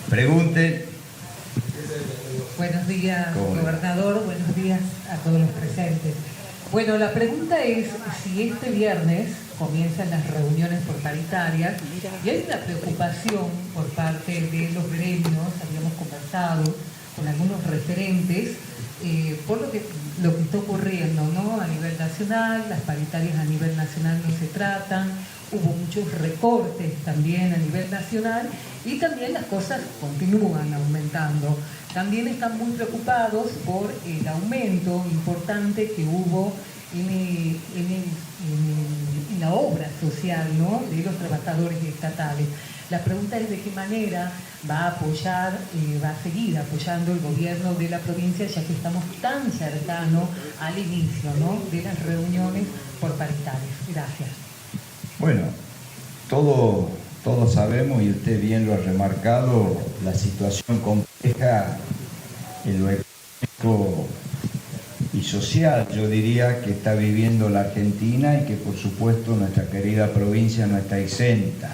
Pregunten. Buenos días, gobernador. Buenos días a todos los presentes. Bueno, la pregunta es si este viernes comienzan las reuniones por paritarias y hay una preocupación por parte de los gremios, habíamos conversado con algunos referentes, por lo que está ocurriendo, ¿no? A nivel nacional, las paritarias a nivel nacional no se tratan, hubo muchos recortes también a nivel nacional y también las cosas continúan aumentando. También están muy preocupados por el aumento importante que hubo en la obra social, ¿no?, de los trabajadores estatales. La pregunta es de qué manera va a apoyar, va a seguir apoyando el gobierno de la provincia, ya que estamos tan cercanos al inicio, ¿no?, de las reuniones por paritarias. Gracias. Bueno, todos sabemos, y usted bien lo ha remarcado, la situación compleja en lo económico y social, yo diría, que está viviendo la Argentina y que por supuesto nuestra querida provincia no está exenta.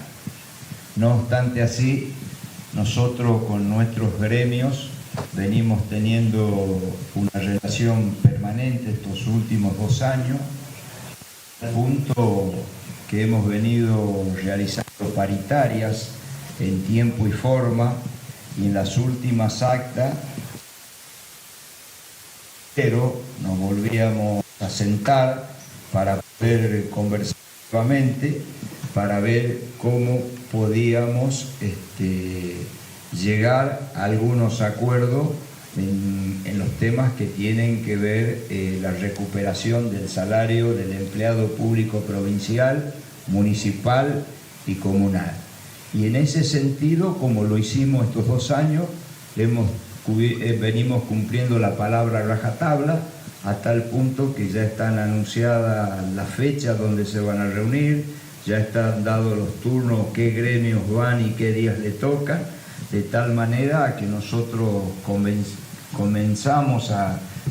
No obstante así, nosotros con nuestros gremios venimos teniendo una relación permanente estos últimos 2 años, al punto que hemos venido realizando paritarias en tiempo y forma, y en las últimas actas pero nos volvíamos a sentar para poder conversar nuevamente, para ver cómo podíamos llegar a algunos acuerdos en los temas que tienen que ver la recuperación del salario del empleado público provincial, municipal y comunal. Y en ese sentido, como lo hicimos estos 2 años, venimos cumpliendo la palabra rajatabla, a tal punto que ya están anunciadas las fechas donde se van a reunir, ya están dados los turnos, qué gremios van y qué días le tocan, de tal manera que nosotros comenzamos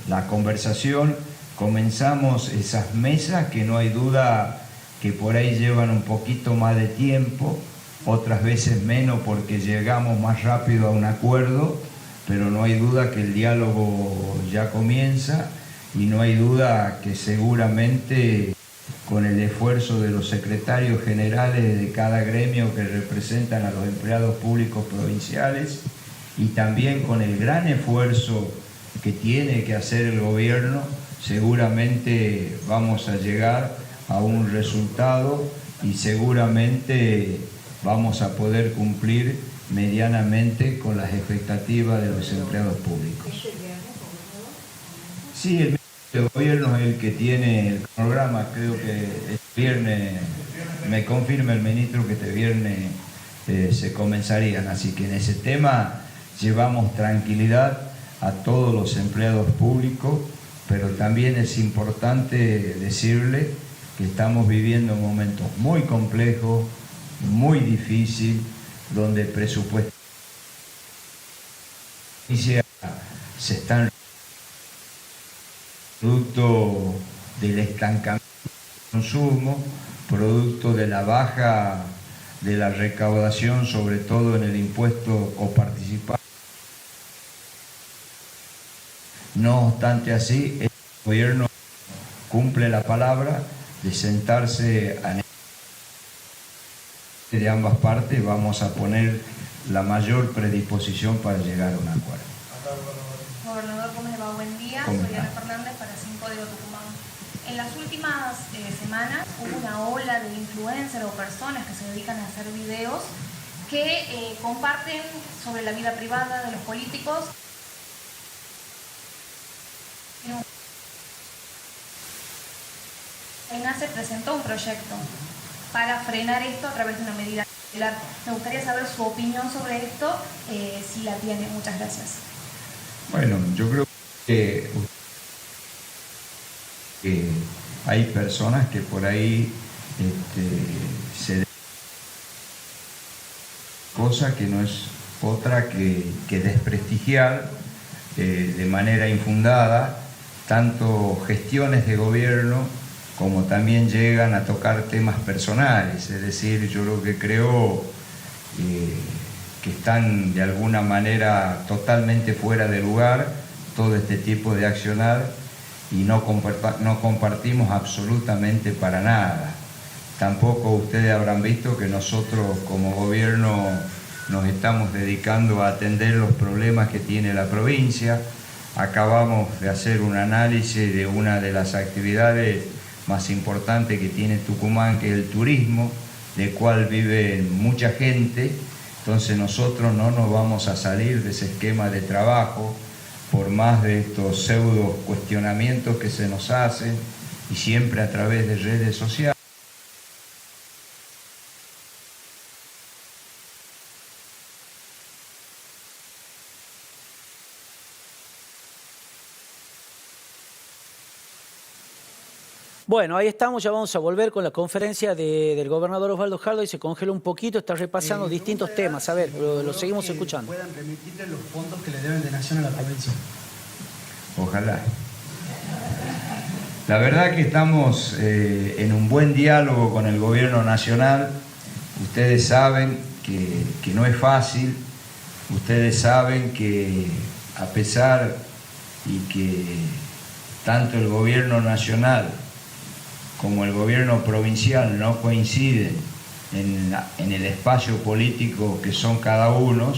la conversación, comenzamos esas mesas que no hay duda que por ahí llevan un poquito más de tiempo, otras veces menos porque llegamos más rápido a un acuerdo, pero no hay duda que el diálogo ya comienza y no hay duda que seguramente con el esfuerzo de los secretarios generales de cada gremio que representan a los empleados públicos provinciales y también con el gran esfuerzo que tiene que hacer el gobierno, seguramente vamos a llegar a un resultado y seguramente vamos a poder cumplir medianamente con las expectativas de los empleados públicos. Sí, el ministro de Gobierno es el que tiene el programa, creo que este viernes, me confirma el ministro que este viernes se comenzarían, así que en ese tema llevamos tranquilidad a todos los empleados públicos, pero también es importante decirle que estamos viviendo momentos muy complejos, muy difíciles, donde el presupuesto se están producto del estancamiento del consumo, producto de la baja de la recaudación, sobre todo en el impuesto coparticipado. No obstante así, el gobierno cumple la palabra de sentarse de ambas partes, vamos a poner la mayor predisposición para llegar a un acuerdo. Gobernador, ¿cómo le va? Buen día, soy Ana Fernández para 5 de Tucumán. En las últimas semanas hubo una ola de influencers o personas que se dedican a hacer videos que comparten sobre la vida privada de los políticos. ENACE presentó un proyecto para frenar esto a través de una medida cautelar. Me gustaría saber su opinión sobre esto, si la tiene. Muchas gracias. Bueno, yo creo que hay personas que por ahí cosa que no es otra que desprestigiar de manera infundada tanto gestiones de gobierno como también llegan a tocar temas personales. Es decir, yo lo que creo que están de alguna manera totalmente fuera de lugar todo este tipo de accionar y no compartimos absolutamente para nada. Tampoco ustedes habrán visto que nosotros como gobierno nos estamos dedicando a atender los problemas que tiene la provincia. Acabamos de hacer un análisis de una de las actividades más importantes que tiene Tucumán, que es el turismo, del cual vive mucha gente. Entonces nosotros no nos vamos a salir de ese esquema de trabajo por más de estos pseudo cuestionamientos que se nos hacen y siempre a través de redes sociales. Bueno, ahí estamos, ya vamos a volver con la conferencia del gobernador Osvaldo Jaldo y se congela un poquito, está repasando distintos temas. A ver, lo seguimos escuchando. Puedan remitirle los fondos que le deben de Nación a la provincia. Ojalá. La verdad que estamos en un buen diálogo con el gobierno nacional. Ustedes saben que no es fácil, ustedes saben que a pesar y que tanto el gobierno nacional como el gobierno provincial no coinciden en el espacio político que son cada uno,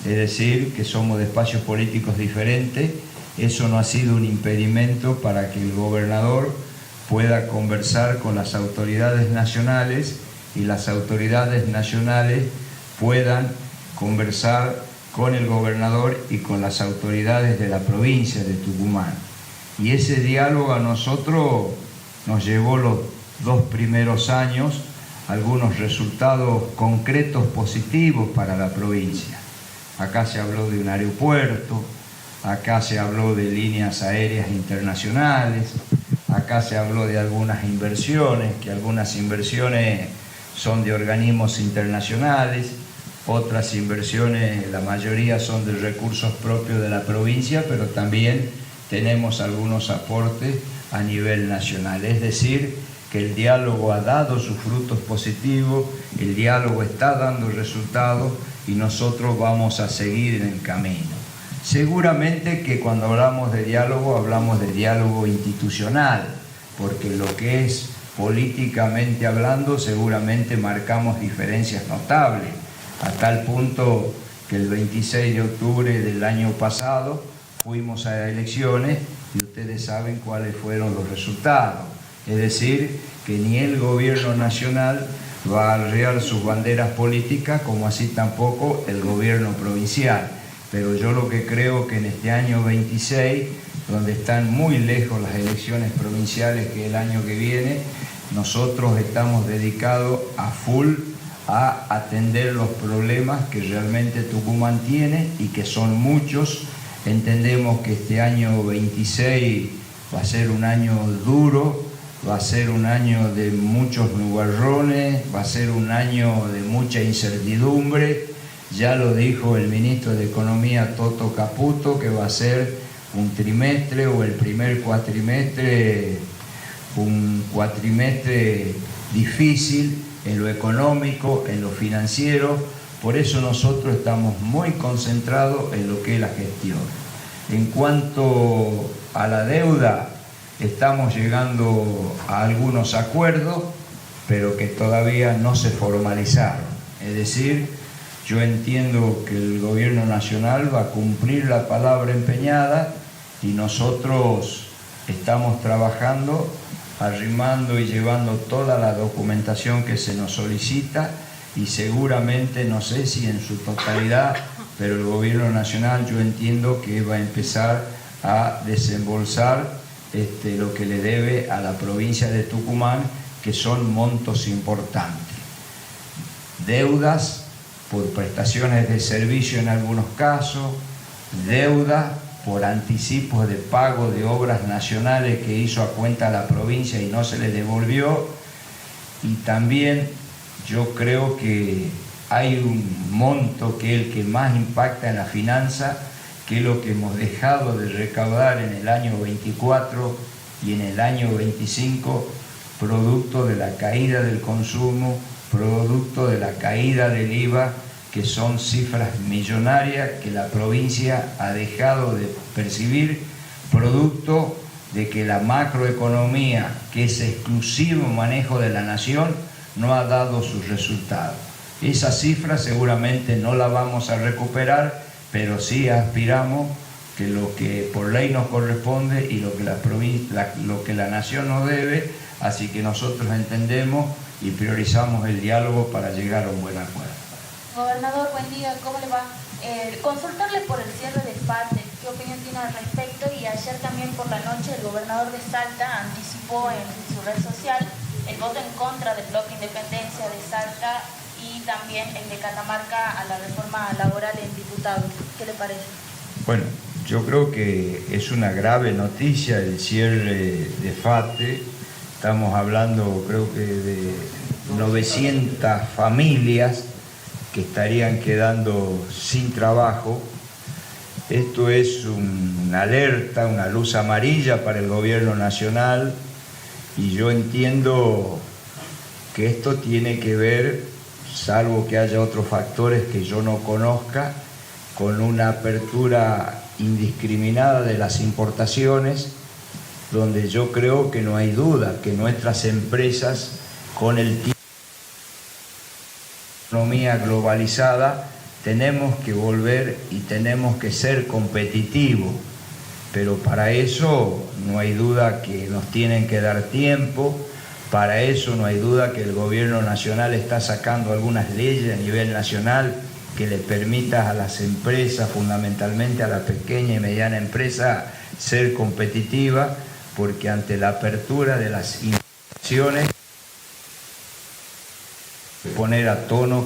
es decir, que somos de espacios políticos diferentes, eso no ha sido un impedimento para que el gobernador pueda conversar con las autoridades nacionales y las autoridades nacionales puedan conversar con el gobernador y con las autoridades de la provincia de Tucumán. Y ese diálogo a nosotros nos llevó los 2 primeros años algunos resultados concretos positivos para la provincia. Acá se habló de un aeropuerto, acá se habló de líneas aéreas internacionales, acá se habló de algunas inversiones, que algunas inversiones son de organismos internacionales, otras inversiones, la mayoría son de recursos propios de la provincia, pero también tenemos algunos aportes a nivel nacional. Es decir, que el diálogo ha dado sus frutos positivos, el diálogo está dando resultados y nosotros vamos a seguir en el camino. Seguramente que cuando hablamos de diálogo institucional, porque lo que es políticamente hablando seguramente marcamos diferencias notables, a tal punto que el 26 de octubre del año pasado fuimos a elecciones y ustedes saben cuáles fueron los resultados. Es decir, que ni el gobierno nacional va a arrear sus banderas políticas, como así tampoco el gobierno provincial. Pero yo lo que creo que en este año 26, donde están muy lejos las elecciones provinciales que el año que viene, nosotros estamos dedicados a full a atender los problemas que realmente Tucumán tiene y que son muchos. Entendemos que este año 26 va a ser un año duro, va a ser un año de muchos nubarrones, va a ser un año de mucha incertidumbre. Ya lo dijo el ministro de Economía Toto Caputo, que va a ser un trimestre o el primer cuatrimestre, un cuatrimestre difícil en lo económico, en lo financiero. Por eso nosotros estamos muy concentrados en lo que es la gestión. En cuanto a la deuda, estamos llegando a algunos acuerdos, pero que todavía no se formalizaron. Es decir, yo entiendo que el gobierno nacional va a cumplir la palabra empeñada y nosotros estamos trabajando, arrimando y llevando toda la documentación que se nos solicita y seguramente, no sé si en su totalidad, pero el gobierno nacional yo entiendo que va a empezar a desembolsar lo que le debe a la provincia de Tucumán, que son montos importantes. Deudas por prestaciones de servicio en algunos casos, deuda por anticipos de pago de obras nacionales que hizo a cuenta la provincia y no se le devolvió, y también yo creo que hay un monto que es el que más impacta en la finanza, que es lo que hemos dejado de recaudar en el año 24 y en el año 25, producto de la caída del consumo, producto de la caída del IVA, que son cifras millonarias que la provincia ha dejado de percibir, producto de que la macroeconomía, que es exclusivo manejo de la nación, no ha dado sus resultados. Esa cifra seguramente no la vamos a recuperar, pero sí aspiramos que lo que por ley nos corresponde y lo que la nación nos debe, así que nosotros entendemos y priorizamos el diálogo para llegar a un buen acuerdo. Gobernador, buen día, ¿cómo le va? Consultarle por el cierre de FATE, ¿qué opinión tiene al respecto? Y ayer también por la noche el gobernador de Salta anticipó en su red social el voto en contra del bloque Independencia de Salta y también el de Catamarca a la reforma laboral en diputados. ¿Qué le parece? Bueno, yo creo que es una grave noticia el cierre de FATE. Estamos hablando, creo que de 900 familias que estarían quedando sin trabajo. Esto es una alerta, una luz amarilla para el gobierno nacional, y yo entiendo que esto tiene que ver, salvo que haya otros factores que yo no conozca, con una apertura indiscriminada de las importaciones, donde yo creo que no hay duda que nuestras empresas, con el tiempo de la economía globalizada, tenemos que volver y tenemos que ser competitivos, pero para eso no hay duda que nos tienen que dar tiempo. Para eso no hay duda que el gobierno nacional está sacando algunas leyes a nivel nacional que le permita a las empresas, fundamentalmente a la pequeña y mediana empresa, ser competitiva, porque ante la apertura de las importaciones poner a tono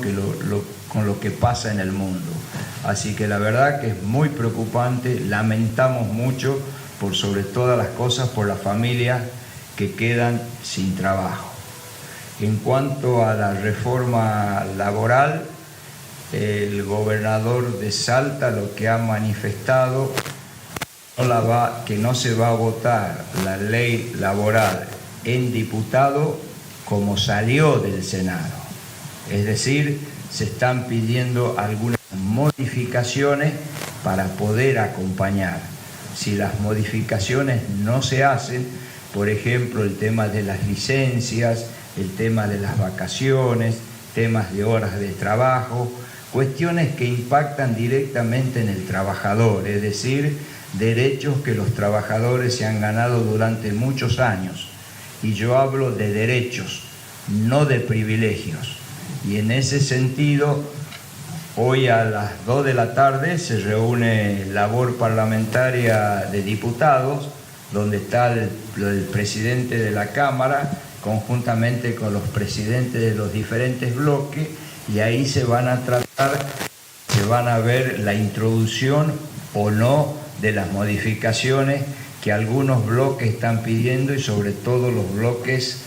con lo que pasa en el mundo. Así que la verdad que es muy preocupante, lamentamos mucho por sobre todas las cosas por las familias que quedan sin trabajo. En cuanto a la reforma laboral, el gobernador de Salta lo que ha manifestado que no se va a votar la ley laboral en diputado como salió del Senado. Es decir, se están pidiendo algunas modificaciones para poder acompañar. Si las modificaciones no se hacen, por ejemplo, el tema de las licencias, el tema de las vacaciones, temas de horas de trabajo, cuestiones que impactan directamente en el trabajador, es decir, derechos que los trabajadores se han ganado durante muchos años. Y yo hablo de derechos, no de privilegios. Y en ese sentido, hoy a las 2 de la tarde se reúne labor parlamentaria de diputados, donde está el presidente de la Cámara, conjuntamente con los presidentes de los diferentes bloques, y ahí se van a tratar, se van a ver la introducción o no de las modificaciones que algunos bloques están pidiendo, y sobre todo los bloques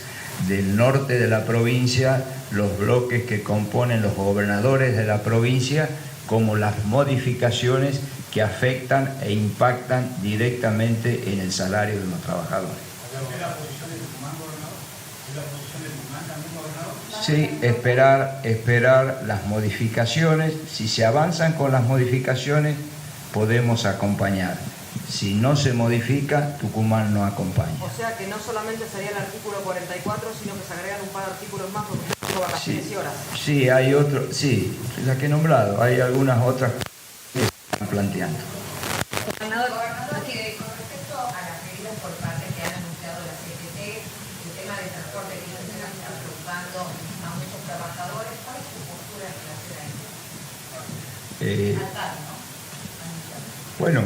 del norte de la provincia, los bloques que componen los gobernadores de la provincia, como las modificaciones que afectan e impactan directamente en el salario de los trabajadores. Sí, esperar las modificaciones. Si se avanzan con las modificaciones, podemos acompañar. Si no se modifica, Tucumán no acompaña. O sea que no solamente sería el artículo 44, sino que se agregan un par de artículos más porque son vacaciones y horas. Sí, hay otro, sí, la que he nombrado, hay algunas otras que están planteando. Gobernador, con respecto a las medidas por parte que han anunciado la CGT, el tema del transporte que está preocupando a muchos trabajadores, ¿cuál es su postura en relación a esto? Bueno,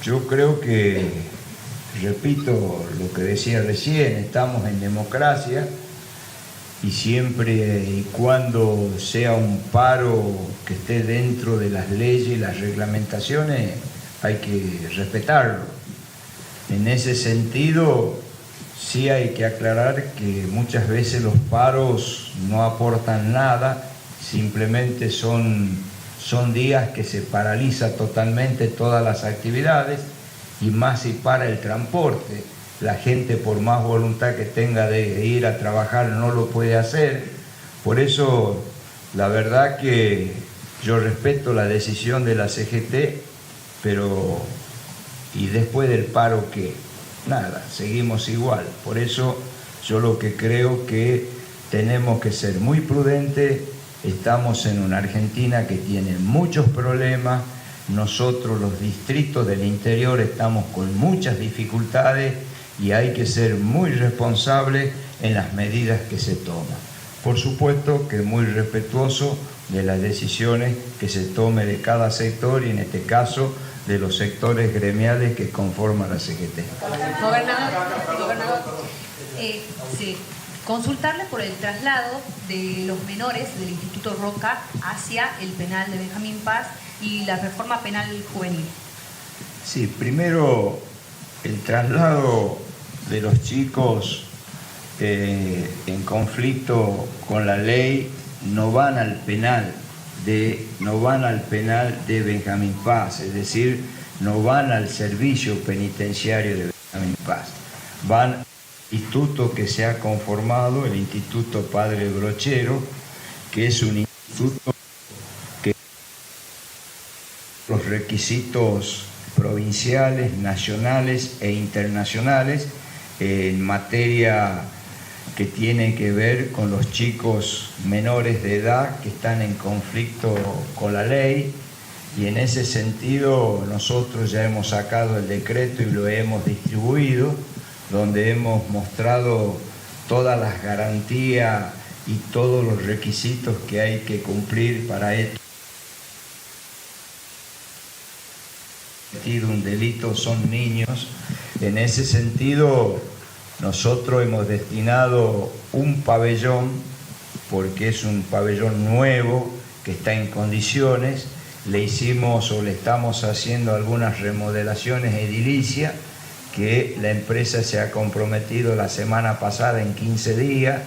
yo creo que, repito lo que decía recién, estamos en democracia, y siempre y cuando sea un paro que esté dentro de las leyes y las reglamentaciones, hay que respetarlo. En ese sentido, sí hay que aclarar que muchas veces los paros no aportan nada, simplemente son días que se paraliza totalmente todas las actividades, y más si para el transporte. La gente, por más voluntad que tenga de ir a trabajar, no lo puede hacer. Por eso, la verdad que Yo respeto la decisión de la CGT, pero ¿y después del paro qué? Nada, seguimos igual. Por eso yo lo que creo que tenemos que ser muy prudentes. Estamos en una Argentina que tiene muchos problemas. Nosotros los distritos del interior estamos con muchas dificultades y hay que ser muy responsables en las medidas que se toman. Por supuesto que muy respetuoso de las decisiones que se tome de cada sector y en este caso de los sectores gremiales que conforman la CGT. Gobernador, sí. Consultarle por el traslado de los menores del Instituto Roca hacia el penal de Benjamín Paz y la reforma penal juvenil. Sí, primero el traslado de los chicos en conflicto con la ley no van al penal de Benjamín Paz, es decir, no van al servicio penitenciario de Benjamín Paz, van al instituto que se ha conformado, el Instituto Padre Brochero, que es un instituto que los requisitos provinciales, nacionales e internacionales en materia que tiene que ver con los chicos menores de edad que están en conflicto con la ley, y en ese sentido nosotros ya hemos sacado el decreto y lo hemos distribuido, donde hemos mostrado todas las garantías y todos los requisitos que hay que cumplir para esto. Un delito son niños. En ese sentido, nosotros hemos destinado un pabellón, porque es un pabellón nuevo que está en condiciones. Le hicimos o le estamos haciendo algunas remodelaciones edilicias que la empresa se ha comprometido la semana pasada en 15 días.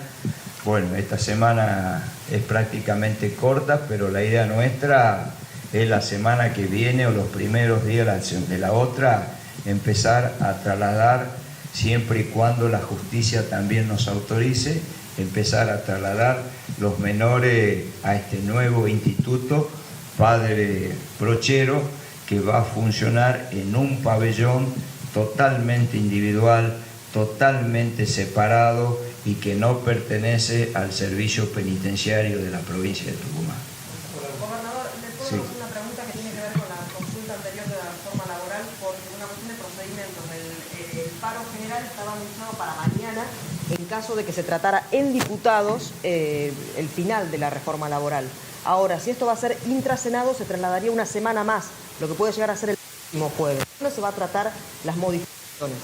Bueno, esta semana es prácticamente corta, pero la idea nuestra es la semana que viene o los primeros días de la otra empezar a trasladar, siempre y cuando la justicia también nos autorice, empezar a trasladar los menores a este nuevo instituto Padre Brochero, que va a funcionar en un pabellón totalmente individual, totalmente separado y que no pertenece al servicio penitenciario de la provincia de Tucumán. Gobernador, ¿le puedo hacer una pregunta que tiene que ver con la consulta anterior de la reforma laboral? Porque una cuestión de procedimientos, el paro general estaba anunciado para mañana en caso de que se tratara en diputados el final de la reforma laboral. Ahora, si esto va a ser intrasenado, se trasladaría una semana más, lo que puede llegar a ser el próximo jueves. ¿Cuándo se va a tratar las modificaciones?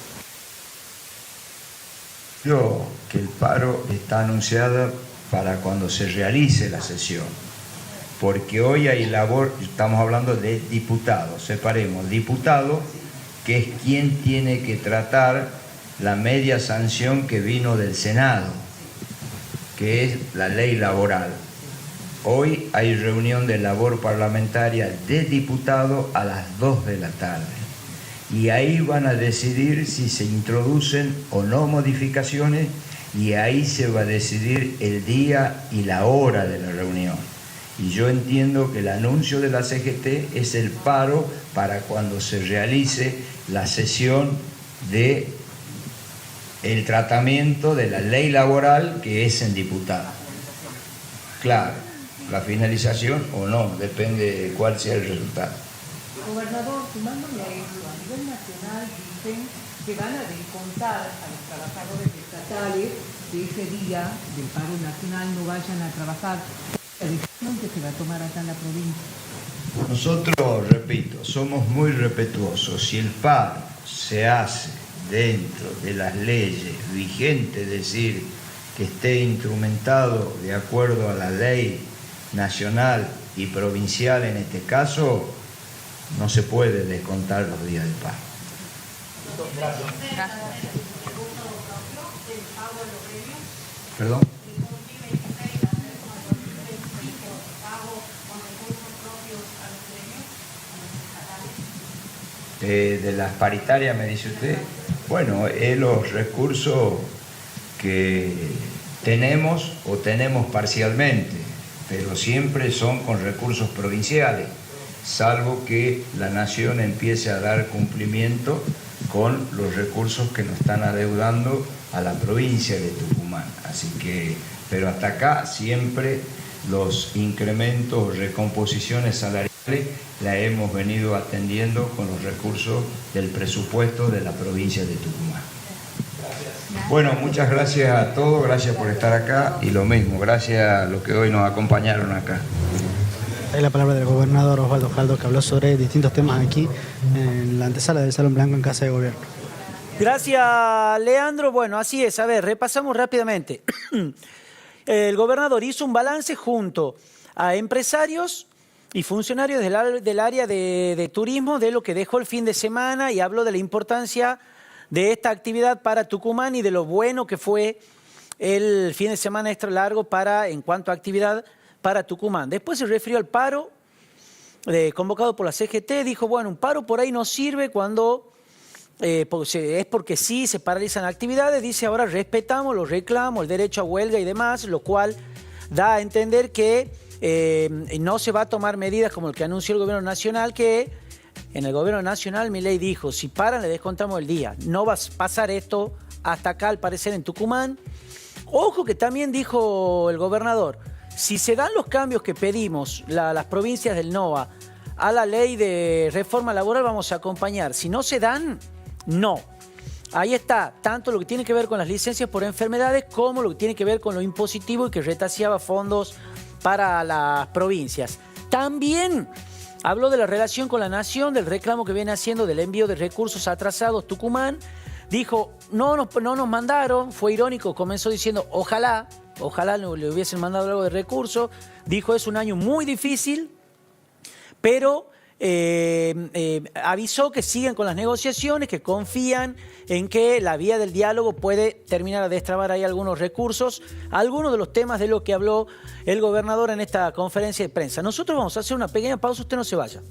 Creo que el paro está anunciado para cuando se realice la sesión, porque hoy hay labor, estamos hablando de diputados, separemos, diputado, que es quien tiene que tratar la media sanción que vino del Senado, que es la ley laboral. Hoy hay reunión de labor parlamentaria de diputados a las 2 de la tarde. Y ahí van a decidir si se introducen o no modificaciones, y ahí se va a decidir el día y la hora de la reunión. Y yo entiendo que el anuncio de la CGT es el paro para cuando se realice la sesión de el tratamiento de la ley laboral, que es en diputados. Claro, la finalización o no, depende de cuál sea el resultado. Gobernador, sumándome a eso, a nivel nacional dicen que van a descontar a los trabajadores estatales de ese día del paro nacional, no vayan a trabajar. La decisión que se va a tomar acá en la provincia. Nosotros, repito, somos muy respetuosos. Si el paro se hace dentro de las leyes vigentes, es decir, que esté instrumentado de acuerdo a la ley nacional y provincial en este caso, no se puede descontar los días del paro. Gracias. ¿Perdón? De las paritarias, me dice usted. Bueno, es los recursos que tenemos o tenemos parcialmente. pero siempre son con recursos provinciales, salvo que la Nación empiece a dar cumplimiento con los recursos que nos están adeudando a la provincia de Tucumán. Así que, pero hasta acá siempre los incrementos o recomposiciones salariales la hemos venido atendiendo con los recursos del presupuesto de la provincia de Tucumán. Bueno, muchas gracias a todos, gracias por estar acá y lo mismo, gracias a los que hoy nos acompañaron acá. Hay la palabra del gobernador Osvaldo Jaldo, que habló sobre distintos temas aquí en la antesala del Salón Blanco en Casa de Gobierno. Gracias, Leandro. Bueno, así es. A ver, repasamos rápidamente. El gobernador hizo un balance junto a empresarios y funcionarios del área de turismo de lo que dejó el fin de semana y habló de la importancia de esta actividad para Tucumán y de lo bueno que fue el fin de semana extra largo en cuanto a actividad para Tucumán. Después se refirió al paro convocado por la CGT. Dijo, bueno, un paro por ahí no sirve cuando es porque sí se paralizan actividades. Dice, ahora respetamos los reclamos, el derecho a huelga y demás, lo cual da a entender que no se va a tomar medidas como el que anunció el gobierno nacional, que en el gobierno nacional Milei dijo, si paran le descontamos el día. No va a pasar esto hasta acá al parecer en Tucumán. Ojo que también dijo el gobernador, si se dan los cambios que pedimos las provincias del NOA a la ley de reforma laboral vamos a acompañar. Si no se dan, no. Ahí está, tanto lo que tiene que ver con las licencias por enfermedades como lo que tiene que ver con lo impositivo y que retaseaba fondos para las provincias. También habló de la relación con la Nación, del reclamo que viene haciendo del envío de recursos atrasados Tucumán. Dijo, no nos mandaron, fue irónico, comenzó diciendo, ojalá le hubiesen mandado algo de recursos. Dijo, es un año muy difícil, pero avisó que siguen con las negociaciones, que confían en que la vía del diálogo puede terminar a destrabar ahí algunos recursos, algunos de los temas de lo que habló el gobernador en esta conferencia de prensa. Nosotros vamos a hacer una pequeña pausa, usted no se vaya.